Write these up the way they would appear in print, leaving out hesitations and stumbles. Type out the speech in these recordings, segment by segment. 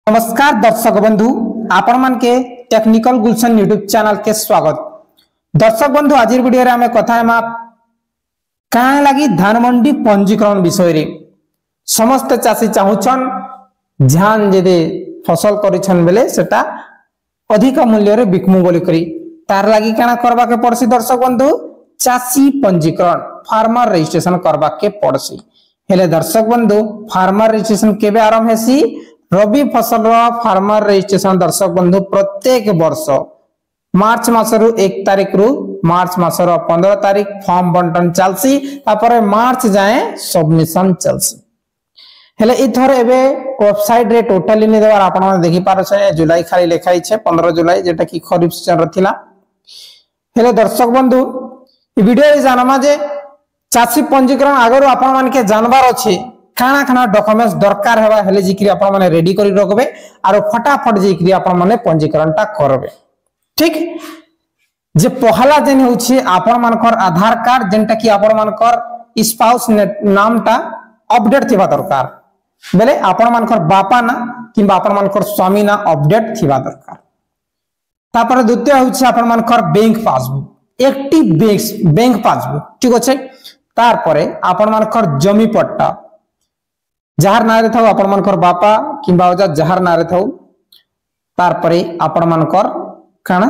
नमस्कार दर्शक बंधु आपण मान के टेक्निकल गुलशन यूट्यूब चैनल के स्वागत। दर्शक बंधु आज वीडियो रे हमें कथा हेमा काहे लगी धान मंडी पंजीकरण विषय रे। समस्त चासी चाहुछन ध्यान जेदे फसल करिछन बेले सेटा अधिक मूल्य रे बिकमु बोली करी तार लगी काना करबा के पड़सी। दर्शक बंधु चासी पंजीकरण फार्मर रजिस्ट्रेशन करबा के पड़सी। हेले दर्शक बंधु फार्मर रजिस्ट्रेशन केबे आरंभ हेसी? रबी फसल फार्मर रजिस्ट्रेशन दर्शक बंधु प्रत्येक वर्ष मार्च मासरु 1 तारिख रु मार्च मासर 15 तारिख फॉर्म बंटन चलसी तापर मार्च जाए सबमिशन चलसी। हेले इथर एबे वेबसाइट रे टोटली नि देवार आपण माने देखि पारो छे जुलाई खाली लेखाई छे 15 जुलाई जेटा कि खरीफ सीजन रथिला। हेले दर्शक बंधु ई वीडियो रे जानमा जे चासी पंजीकरण आगरो आपण मान के जानबार अछि खाना खाना डॉक्यूमेंट्स दरकार हेबा हेले जिकरी आपण माने रेडी करी रखबे आरो फटाफट जिकरी आपण माने पंजीकरण ता करबे। ठीक जे पहला दिन होछि आपण मानकर आधार कार्ड जेंटा कि आपण मानकर स्पाउस नाम ता अपडेट थिबा दरकार बेले आपण मानकर बापा ना किबा आपण मानकर स्वामी ना अपडेट थिबा दरकार। तापर द्वितीय होछि आपण मानकर bank passbook active bank passbook ठीक अछि। तार परे आपण मानकर जमी पट्टा जहार नारे थाउ आपण मानकर बापा किबा जहार नारे थाउ। तार परे आपण मानकर काना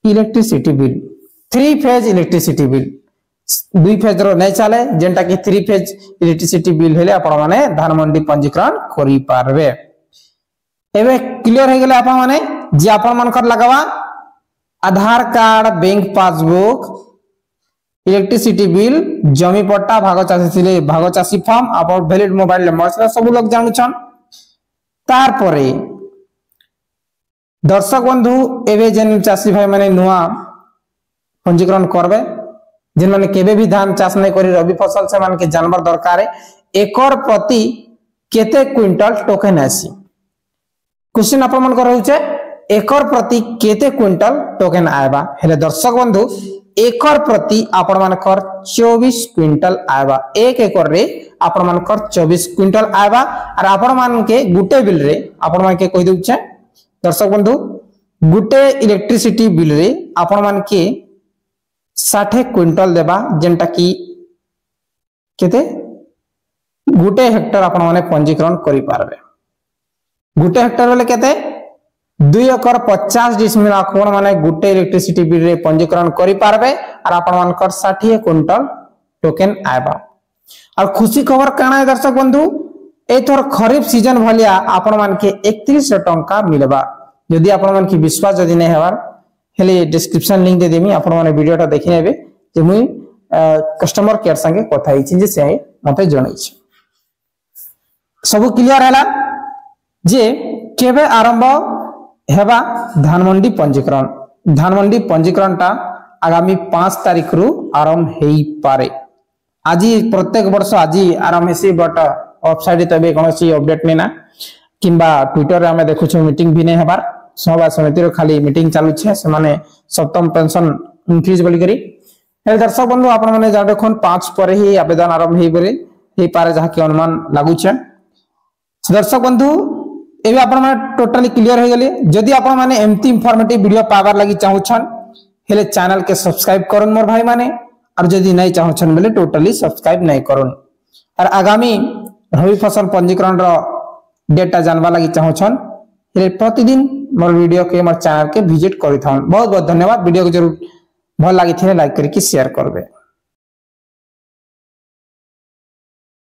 electricity bill 3 phase electricity bill 2 phase रो नै चले जेंटा कि 3 फेज इलेक्ट्रिसिटी बिल हेले आपण माने धान मंडी पंजीकरण करि पारबे। एबे क्लियर हे गेले आपण माने जे आपण मानकर लगावा Aadhaar card bank passbook electricity bill जमी पट्टा भाग चासी फॉर्म आप वैलिड मोबाइल नंबर सब लोग जानू छन। तार परे दर्शक बंधु एबे जेन चासी भाई माने नुआ पंजीकरण करबे जेन माने केबे भी धान चाष नै करी रबी फसल से मान के जानवर दरकार एकर प्रति केते क्विंटल टोकन आसी। क्वेश्चन आपण मन कर होचे एकर प्रति केते क्विंटल टोकन आएबा। हेले दर्शक बंधु एकर प्रति आपण मानकर 24 क्विंटल आएबा। 1 एकर रे आपण मानकर 24 क्विंटल आएबा और आपण मान के गुटे बिल रे आपण मान के कहि दउ छै दर्शक बंधु गुटे इलेक्ट्रिसिटी बिल रे आपण मान के 60 क्विंटल देबा जेंटा कि केते गुटे हेक्टर आपण माने पंजीकरण करि पारबे। गुटे हेक्टर वाले केते 2 एकर 50 डिसमिल आपण माने गुटे इलेक्ट्रिसिटी बिल रे पंजीकरण करि पारबे और आपण मानकर 60 क्विंटल टोकन आएबा। और खुशी खबर काना है दर्शक बंधु एथर खरीफ सीजन भलिया आपण मान के 3100 टंका मिलबा। यदि आपण मान की विश्वास जदि नै हेबार हेले डिस्क्रिप्शन लिंक दे देमी आपण माने वीडियोटा देखि नेबे जे मुई कस्टमर केयर संगे कथा हिछि जे से मते जणाई छी। सब क्लियर हैला जे केबे आरंभ हेबा धान मंडी पंजीकरण। धान मंडी पंजीकरण ता आगामी 5 तारिख रु आरंभ हेई पारे। आज प्रत्येक वर्ष आज आरंभ हेसी बट वेबसाइट तबे कोनोसी अपडेट नेना किंबा ट्विटर रे हमें देखु छ मीटिंग भी नै हेबार सभा समिति रो खाली मीटिंग चालू छै से माने सप्तम पेंशन इंक्रीज बोली करी। हे दर्शक बंधु आपण माने जा देखन 5 पर ही आवेदन आरंभ हेई पारे जहा कि अनुमान लागु छै। दर्शक बंधु एबे आपण माने टोटली क्लियर हो गेले। जदि आपण माने एमती इंफॉर्मेटिव वीडियो पावर लागि चाहू छन हेले चैनल के सब्सक्राइब करन मोर भाई माने और जदि नै चाहू छन बेले टोटली सब्सक्राइब नै करन। और आगामी रबी फसल पंजीकरण रो डेटा जानबा लागि चाहू छन हेले प्रतिदिन मोर वीडियो के मोर चैनल के विजिट करि थान। बहुत बहुत धन्यवाद। वीडियो को जरूर भल लागि थिने लाइक करके शेयर करबे।